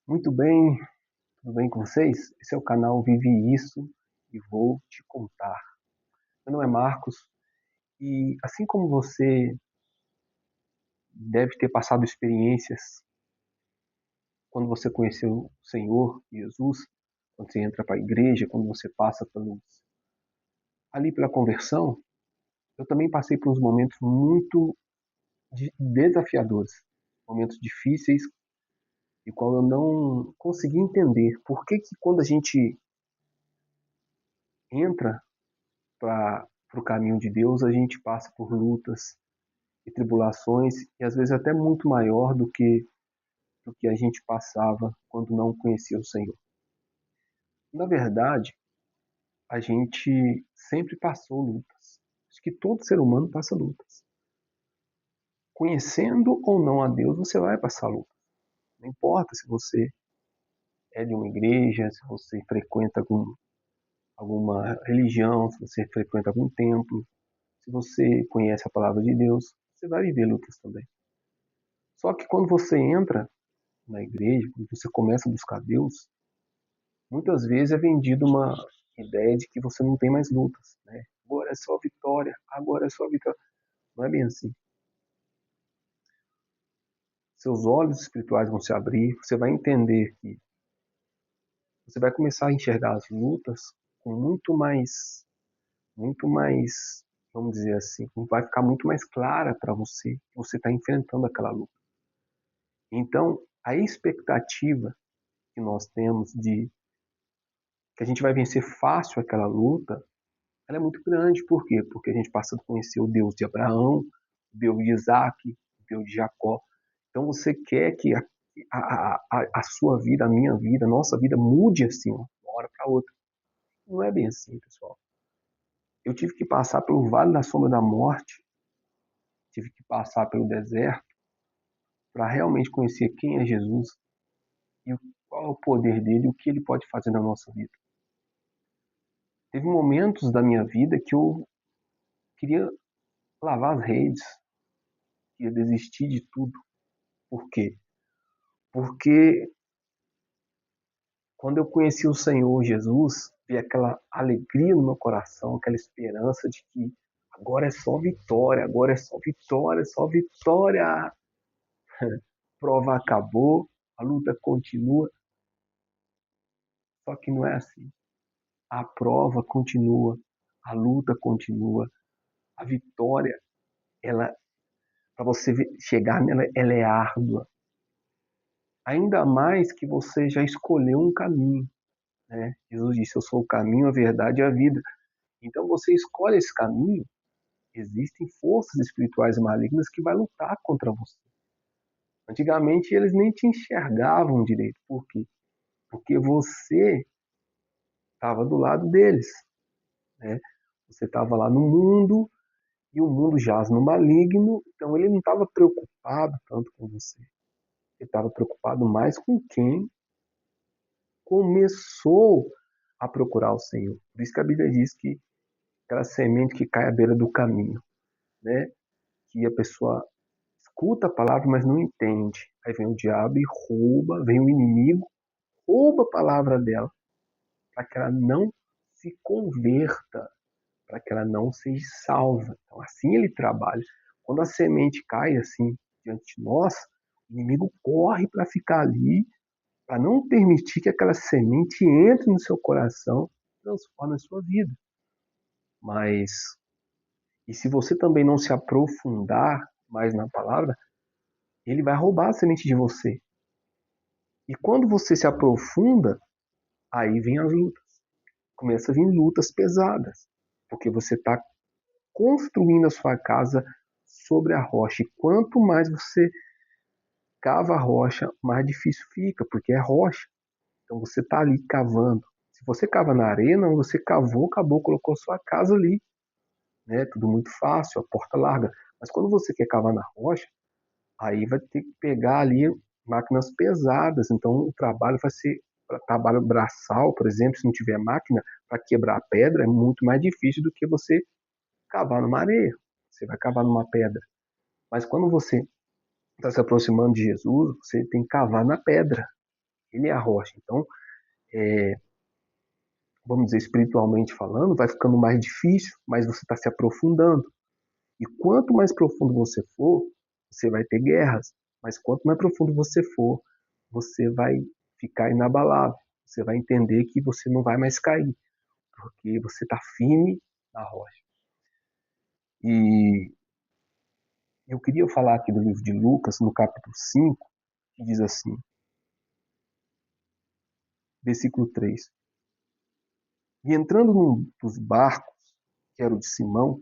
Muito bem, tudo bem com vocês? Esse é o canal Vive Isso e vou te contar. Meu nome é Marcos e assim como você deve ter passado experiências quando você conheceu o Senhor Jesus, quando você entra para a igreja, quando você passa ali pela conversão, eu também passei por uns momentos muito desafiadores, momentos difíceis e qual eu não consegui entender por que quando a gente entra para o caminho de Deus, a gente passa por lutas e tribulações, e às vezes até muito maior do que a gente passava quando não conhecia o Senhor. Na verdade, a gente sempre passou lutas. Acho que todo ser humano passa lutas. Conhecendo ou não a Deus, você vai passar lutas. Não importa se você é de uma igreja, se você frequenta alguma religião, se você frequenta algum templo, se você conhece a palavra de Deus, você vai viver lutas também. Só que quando você entra na igreja, quando você começa a buscar Deus, muitas vezes é vendido uma ideia de que você não tem mais lutas, né? Agora é só vitória, agora é só vitória. Não é bem assim. Seus olhos espirituais vão se abrir, você vai entender que você vai começar a enxergar as lutas com muito mais, vamos dizer assim, vai ficar muito mais clara para você que você está enfrentando aquela luta. Então, a expectativa que nós temos de que a gente vai vencer fácil aquela luta, ela é muito grande. Por quê? Porque a gente passa a conhecer o Deus de Abraão, o Deus de Isaac, o Deus de Jacó. Então você quer que a sua vida, a minha vida, a nossa vida mude assim, ó, de uma hora para outra. Não é bem assim, pessoal. Eu tive que passar pelo vale da sombra da morte, tive que passar pelo deserto para realmente conhecer quem é Jesus e qual é o poder dele, o que ele pode fazer na nossa vida. Teve momentos da minha vida que eu queria lavar as redes, queria desistir de tudo. Por quê? Porque quando eu conheci o Senhor Jesus, vi aquela alegria no meu coração, aquela esperança de que agora é só vitória, agora é só vitória, só vitória. Prova acabou, a luta continua, só que não é assim. A prova continua, a luta continua, a vitória, ela, para você chegar nela, ela é árdua. Ainda mais que você já escolheu um caminho, né? Jesus disse: Eu sou o caminho, a verdade e a vida. Então você escolhe esse caminho, existem forças espirituais malignas que vai lutar contra você. Antigamente eles nem te enxergavam direito. Por quê? Porque você estava do lado deles, né? Você estava lá no mundo e o mundo jaz no maligno, então ele não estava preocupado tanto com você. Ele estava preocupado mais com quem começou a procurar o Senhor. Por isso que a Bíblia diz que aquela semente que cai à beira do caminho, né? Que a pessoa escuta a palavra, mas não entende. Aí vem o diabo e rouba, vem o inimigo, rouba a palavra dela, para que ela não se converta, para que ela não seja salva. Então, assim ele trabalha. Quando a semente cai assim diante de nós, o inimigo corre para ficar ali, para não permitir que aquela semente entre no seu coração e transforme a sua vida. Mas, e se você também não se aprofundar mais na palavra, ele vai roubar a semente de você. E quando você se aprofunda, aí vem as lutas. Começa a vir lutas pesadas, porque você está construindo a sua casa sobre a rocha. E quanto mais você cava a rocha, mais difícil fica, porque é rocha. Então você está ali cavando. Se você cava na arena, você cavou, acabou, colocou sua casa ali, né? Tudo muito fácil, a porta larga. Mas quando você quer cavar na rocha, aí vai ter que pegar ali máquinas pesadas. Então o trabalho vai ser trabalho braçal, por exemplo, se não tiver máquina para quebrar a pedra, é muito mais difícil do que você cavar numa areia. Você vai cavar numa pedra. Mas quando você está se aproximando de Jesus, você tem que cavar na pedra. Ele é a rocha. Então, vamos dizer, espiritualmente falando, vai ficando mais difícil, mas você está se aprofundando. E quanto mais profundo você for, você vai ter guerras. Mas quanto mais profundo você for, você vai ficar inabalável. Você vai entender que você não vai mais cair, porque você está firme na rocha. E eu queria falar aqui do livro de Lucas, no capítulo 5, que diz assim, versículo 3. E entrando num dos barcos, que era o de Simão,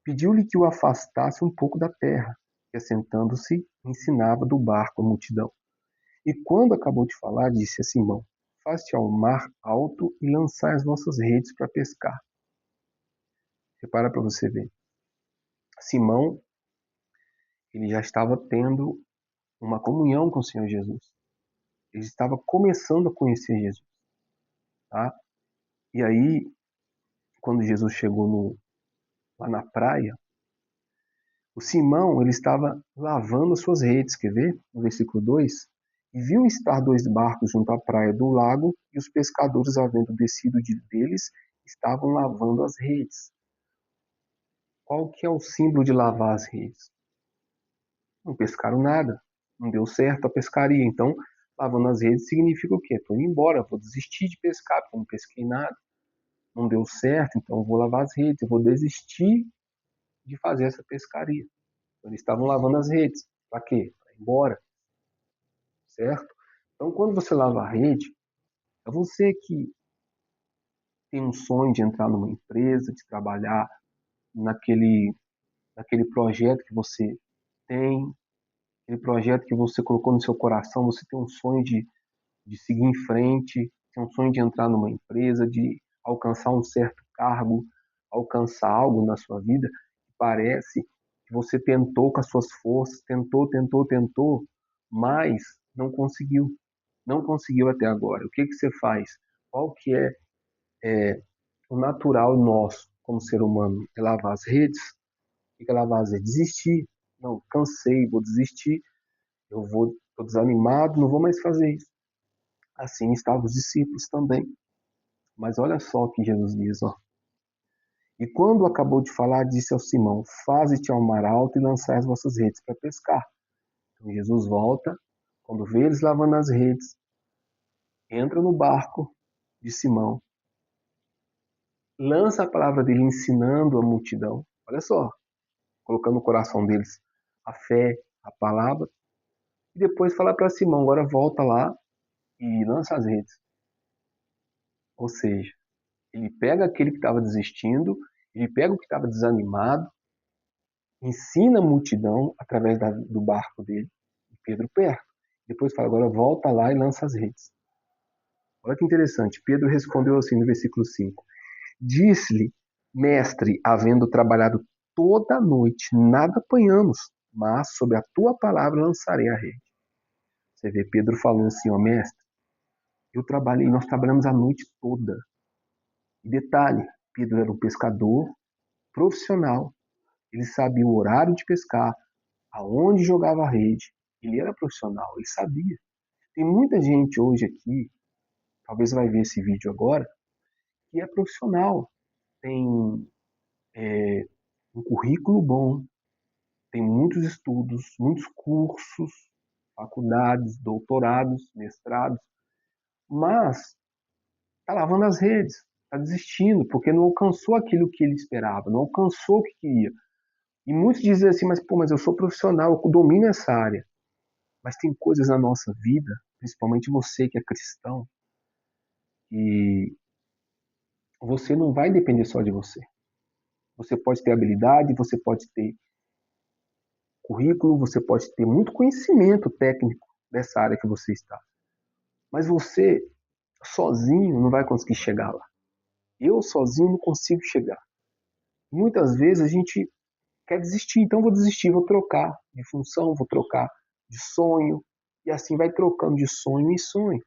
pediu-lhe que o afastasse um pouco da terra, e assentando-se, ensinava do barco a multidão. E quando acabou de falar, disse a Simão, faze-te ao mar alto e lançai as vossas redes para pescar. Repara para você ver. Simão, ele já estava tendo uma comunhão com o Senhor Jesus. Ele estava começando a conhecer Jesus. Tá? E aí, quando Jesus chegou lá na praia, o Simão, ele estava lavando as suas redes, quer ver? No versículo 2. E viu estar 2 barcos junto à praia do lago, e os pescadores, havendo descido deles, estavam lavando as redes. Qual que é o símbolo de lavar as redes? Não pescaram nada, não deu certo a pescaria. Então, lavando as redes significa o quê? Estou indo embora, vou desistir de pescar, porque eu não pesquei nada. Não deu certo, então eu vou lavar as redes, eu vou desistir de fazer essa pescaria. Então, eles estavam lavando as redes. Para quê? Para ir embora, certo? Então, quando você lava a rede, é você que tem um sonho de entrar numa empresa, de trabalhar naquele projeto que você tem, aquele projeto que você colocou no seu coração, você tem um sonho de seguir em frente, tem um sonho de entrar numa empresa, de alcançar um certo cargo, alcançar algo na sua vida, parece que você tentou com as suas forças, tentou, mas não conseguiu. Não conseguiu até agora. O que você faz? Qual que é o natural nosso como ser humano? É lavar as redes? O que é lavar as redes? Desistir. Não, cansei, vou desistir, estou desanimado, não vou mais fazer isso. Assim estavam os discípulos também. Mas olha só o que Jesus diz, ó. E quando acabou de falar, disse ao Simão, faze-te ao mar alto e lançai as vossas redes para pescar. Então Jesus volta, quando vê eles lavando as redes, entra no barco de Simão, lança a palavra dele ensinando a multidão. Olha só, colocando no coração deles a fé, a palavra, e depois fala para Simão, agora volta lá e lança as redes. Ou seja, ele pega aquele que estava desistindo, ele pega o que estava desanimado, ensina a multidão através do barco dele, e Pedro perto. Depois fala, agora volta lá e lança as redes. Olha que interessante. Pedro respondeu assim no versículo 5. Disse-lhe, mestre, havendo trabalhado toda a noite, nada apanhamos, mas sobre a tua palavra lançarei a rede. Você vê Pedro falando assim, ó, mestre, nós trabalhamos a noite toda. E detalhe, Pedro era um pescador profissional. Ele sabia o horário de pescar, aonde jogava a rede. Ele era profissional, ele sabia. Tem muita gente hoje aqui, talvez vai ver esse vídeo agora, que é profissional. Tem um currículo bom, tem muitos estudos, muitos cursos, faculdades, doutorados, mestrados, mas está lavando as redes, está desistindo, porque não alcançou aquilo que ele esperava, não alcançou o que queria. E muitos dizem assim, mas eu sou profissional, eu domino essa área. Mas tem coisas na nossa vida, principalmente você que é cristão, que você não vai depender só de você. Você pode ter habilidade, você pode ter currículo, você pode ter muito conhecimento técnico dessa área que você está. Mas você sozinho não vai conseguir chegar lá. Eu sozinho não consigo chegar. Muitas vezes a gente quer desistir, então vou desistir, vou trocar de função, vou trocar de sonho, e assim vai trocando de sonho em sonho,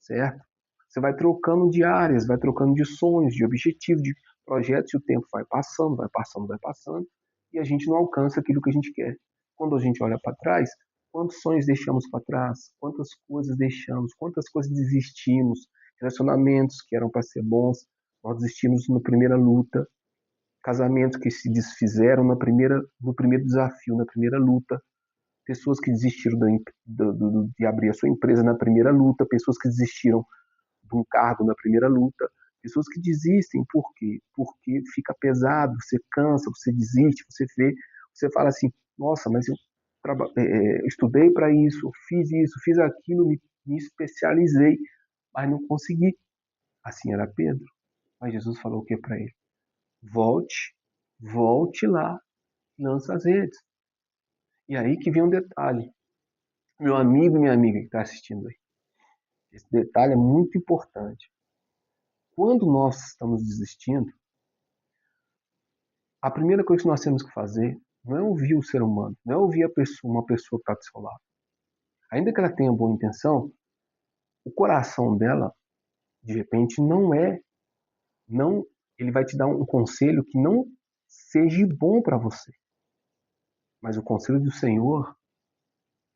certo? Você vai trocando de áreas, vai trocando de sonhos, de objetivos, de projetos, e o tempo vai passando, e a gente não alcança aquilo que a gente quer. Quando a gente olha para trás, Quantos sonhos deixamos para trás? Quantas coisas deixamos? Quantas coisas desistimos? Relacionamentos que eram para ser bons, nós desistimos na primeira luta. Casamentos que se desfizeram no primeiro desafio, na primeira luta. Pessoas que desistiram de abrir a sua empresa na primeira luta. Pessoas que desistiram de um cargo na primeira luta. Pessoas que desistem, por quê? Porque fica pesado, você cansa, você desiste, você fala assim, nossa, mas eu estudei para isso, fiz aquilo, me especializei, mas não consegui. Assim era Pedro. Mas Jesus falou o que para ele? Volte lá, lança as redes. E aí que vem um detalhe. Meu amigo e minha amiga que está assistindo aí. Esse detalhe é muito importante. Quando nós estamos desistindo, a primeira coisa que nós temos que fazer não é ouvir o ser humano, não é ouvir uma pessoa que está do seu lado. Ainda que ela tenha boa intenção, o coração dela, de repente, não, ele vai te dar um conselho que não seja bom para você. Mas o conselho do Senhor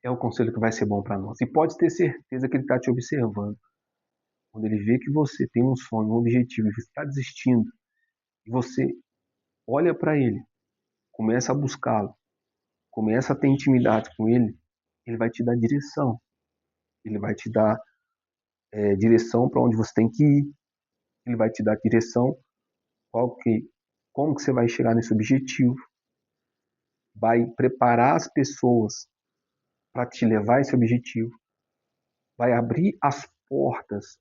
é o conselho que vai ser bom para nós. E pode ter certeza que ele está te observando. Quando ele vê que você tem um sonho, um objetivo, e você está desistindo, e você olha para ele, começa a buscá-lo, começa a ter intimidade com ele, ele vai te dar direção. Ele vai te dar direção para onde você tem que ir. Ele vai te dar direção como que você vai chegar nesse objetivo. Vai preparar as pessoas para te levar a esse objetivo. Vai abrir as portas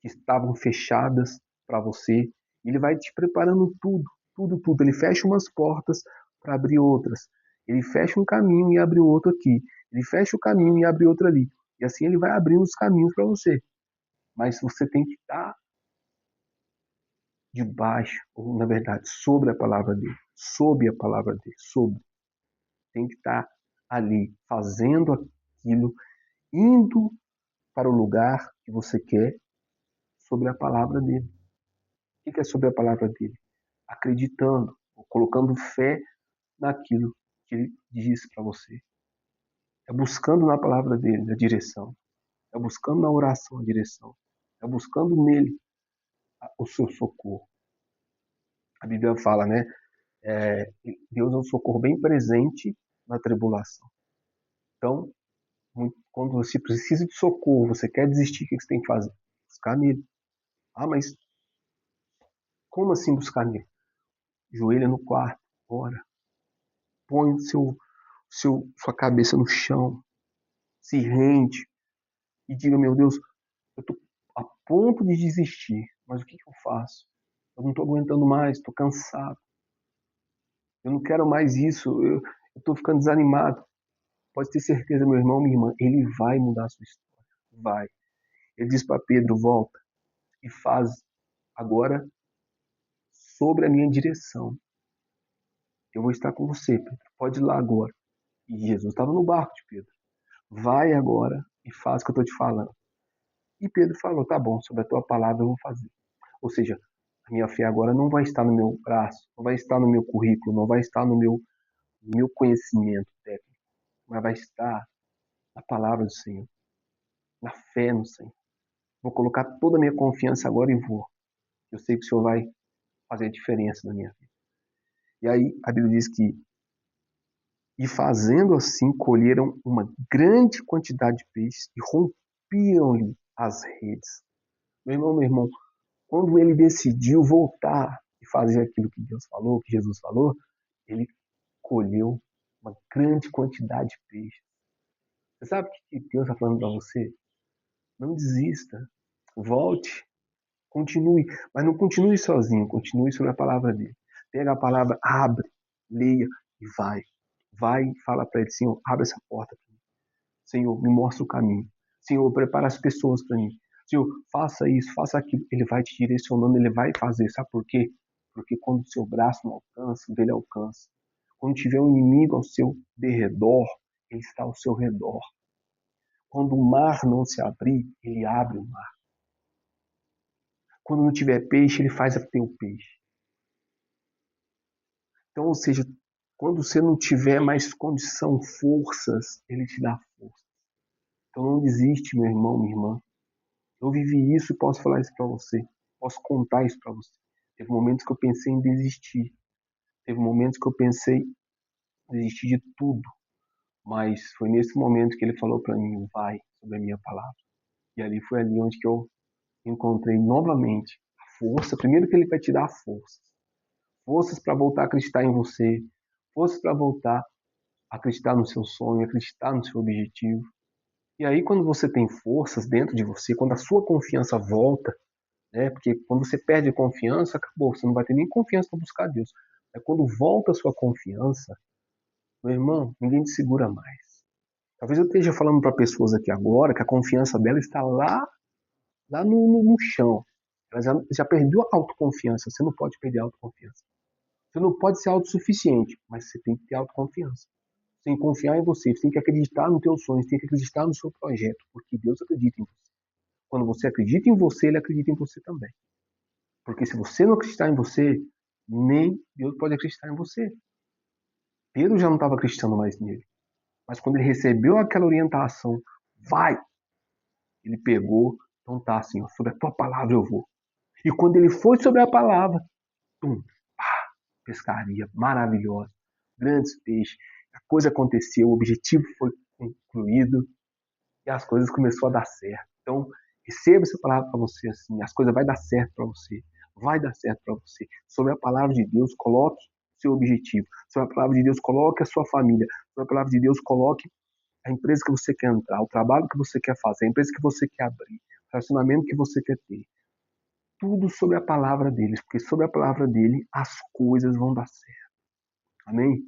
que estavam fechadas para você. Ele vai te preparando tudo. Ele fecha umas portas para abrir outras. Ele fecha um caminho e abre outro aqui. Ele fecha o caminho e abre outro ali. E assim ele vai abrindo os caminhos para você. Mas você tem que estar debaixo, ou na verdade, sobre a palavra dele. Sob a palavra dele. Sobre. Tem que estar ali, fazendo aquilo, indo para o lugar que você quer, sobre a palavra dele. O que é sobre a palavra dele? Acreditando, colocando fé naquilo que ele diz para você. É buscando na palavra dele a direção. É buscando na oração a direção. É buscando nele o seu socorro. A Bíblia fala, né? Deus é um socorro bem presente na tribulação. Então, quando você precisa de socorro, você quer desistir, o que você tem que fazer? Buscar nele. Ah, mas como assim buscar nele? Joelha no quarto, ora. Põe sua cabeça no chão, se rende e diga, meu Deus, eu estou a ponto de desistir, mas o que eu faço? Eu não estou aguentando mais, estou cansado. Eu não quero mais isso, eu estou ficando desanimado. Pode ter certeza, meu irmão, minha irmã, ele vai mudar a sua história. Vai. Ele diz para Pedro, volta e faz agora sobre a minha direção. Eu vou estar com você, Pedro. Pode ir lá agora. E Jesus estava no barco de Pedro. Vai agora e faz o que eu estou te falando. E Pedro falou, tá bom, sobre a tua palavra eu vou fazer. Ou seja, a minha fé agora não vai estar no meu braço, não vai estar no meu currículo, não vai estar no meu conhecimento técnico, mas vai estar na palavra do Senhor, na fé no Senhor. Vou colocar toda a minha confiança agora e vou. Eu sei que o Senhor vai fazer a diferença na minha vida. E aí a Bíblia diz que e fazendo assim colheram uma grande quantidade de peixes e rompiam-lhe as redes. Meu irmão, quando ele decidiu voltar e fazer aquilo que Deus falou, que Jesus falou, ele colheu uma grande quantidade de peixes. Você sabe o que Deus está falando para você? Não desista. Volte. Continue. Mas não continue sozinho. Continue sobre a palavra dele. Pega a palavra, abre, leia e vai. Vai e fala para ele, Senhor, abre essa porta para mim. Senhor, me mostra o caminho. Senhor, prepara as pessoas para mim. Senhor, faça isso, faça aquilo. Ele vai te direcionando, ele vai fazer. Sabe por quê? Porque quando o seu braço não alcança, o dele alcança. Quando tiver um inimigo ao seu derredor, ele está ao seu redor. Quando o mar não se abrir, ele abre o mar. Quando não tiver peixe, ele faz ter o peixe. Então, ou seja, Quando você não tiver mais condição, forças, Ele te dá força. Então não desiste, meu irmão, minha irmã. Eu vivi isso e posso falar isso para você. Posso contar isso para você. Teve momentos que eu pensei em desistir. Teve momentos que eu pensei em desistir de tudo. Mas foi nesse momento que ele falou para mim, vai, sobre a minha palavra. E ali foi ali onde que eu encontrei novamente a força. Primeiro que ele vai te dar força. Forças para voltar a acreditar em você. Forças para voltar a acreditar no seu sonho, acreditar no seu objetivo. E aí quando você tem forças dentro de você, quando a sua confiança volta, né? Porque quando você perde a confiança, acabou, você não vai ter nem confiança para buscar Deus. É quando volta a sua confiança, meu irmão, ninguém te segura mais. Talvez eu esteja falando para pessoas aqui agora que a confiança dela está lá no chão. Ela já perdeu a autoconfiança. Você não pode perder a autoconfiança. Você não pode ser autossuficiente, mas você tem que ter autoconfiança. Você tem que confiar em você, você tem que acreditar no teu sonho, você tem que acreditar no seu projeto, porque Deus acredita em você. Quando você acredita em você, Ele acredita em você também. Porque se você não acreditar em você, nem Deus pode acreditar em você. Pedro já não estava acreditando mais nele. Mas quando ele recebeu aquela orientação, vai, ele pegou, então tá assim, ó, sobre a tua palavra eu vou. E quando ele foi sobre a palavra, tum, pá, pescaria maravilhosa, grandes peixes, a coisa aconteceu, o objetivo foi concluído e as coisas começaram a dar certo. Então, receba essa palavra para você assim, as coisas vai dar certo para você, vai dar certo para você. Sobre a palavra de Deus, coloque seu objetivo. Sobre a palavra de Deus, coloque a sua família. Sobre a palavra de Deus, coloque a empresa que você quer entrar, o trabalho que você quer fazer, a empresa que você quer abrir, o relacionamento que você quer ter. Tudo sobre a palavra deles, porque sobre a palavra dele as coisas vão dar certo. Amém?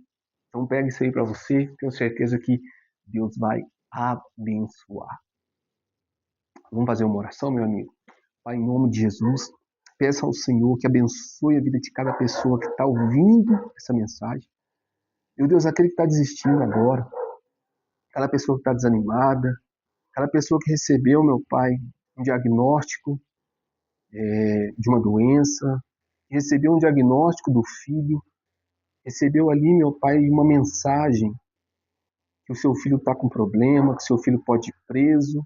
Então pega isso aí para você, tenho certeza que Deus vai abençoar. Vamos fazer uma oração, meu amigo? Pai, em nome de Jesus, peça ao Senhor que abençoe a vida de cada pessoa que está ouvindo essa mensagem. Meu Deus, aquele que está desistindo agora, aquela pessoa que está desanimada, aquela pessoa que recebeu, meu Pai, um diagnóstico de uma doença, recebeu um diagnóstico do filho, recebeu ali, meu Pai, uma mensagem que o seu filho está com problema, que o seu filho pode ir preso,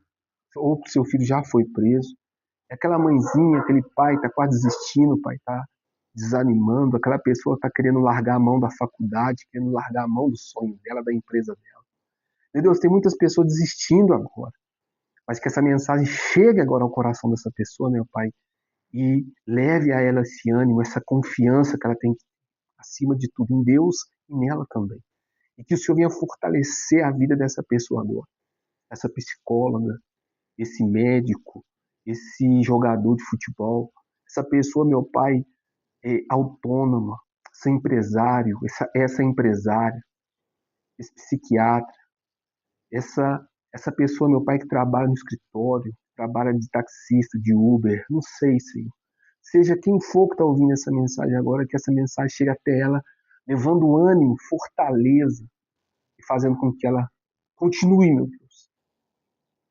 ou que o seu filho já foi preso. Aquela mãezinha, aquele pai está quase desistindo, o pai está desanimando, aquela pessoa está querendo largar a mão da faculdade, querendo largar a mão do sonho dela, da empresa dela. Meu Deus, tem muitas pessoas desistindo agora, mas que essa mensagem chegue agora ao coração dessa pessoa, meu Pai, e leve a ela esse ânimo, essa confiança que ela tem acima de tudo em Deus e nela também. E que o Senhor venha fortalecer a vida dessa pessoa agora, essa psicóloga, esse médico, esse jogador de futebol, essa pessoa, meu Pai, autônoma, esse empresário, essa empresária, esse psiquiatra, essa pessoa, meu Pai, que trabalha no escritório, trabalha de taxista, de Uber, não sei, Senhor. Seja quem for que está ouvindo essa mensagem agora, que essa mensagem chegue até ela, levando ânimo, fortaleza, e fazendo com que ela continue, meu Deus.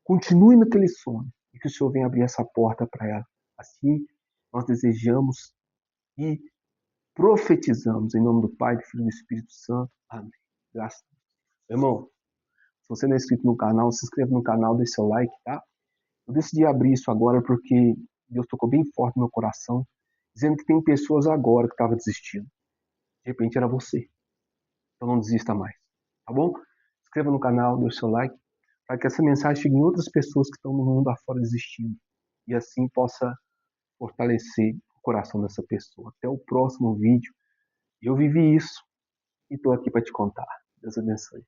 Continue naquele sonho, e que o Senhor venha abrir essa porta para ela. Assim, nós desejamos e profetizamos em nome do Pai, do Filho e do Espírito Santo. Amém. Graças a Deus. Irmão, se você não é inscrito no canal, se inscreva no canal, deixe seu like, tá? Eu decidi abrir isso agora porque Deus tocou bem forte no meu coração, dizendo que tem pessoas agora que estavam desistindo. De repente era você. Então não desista mais, tá bom? Se inscreva no canal, deixe seu like, para que essa mensagem chegue em outras pessoas que estão no mundo afora desistindo. E assim possa fortalecer o coração dessa pessoa. Até o próximo vídeo. Eu vivi isso e estou aqui para te contar. Deus abençoe.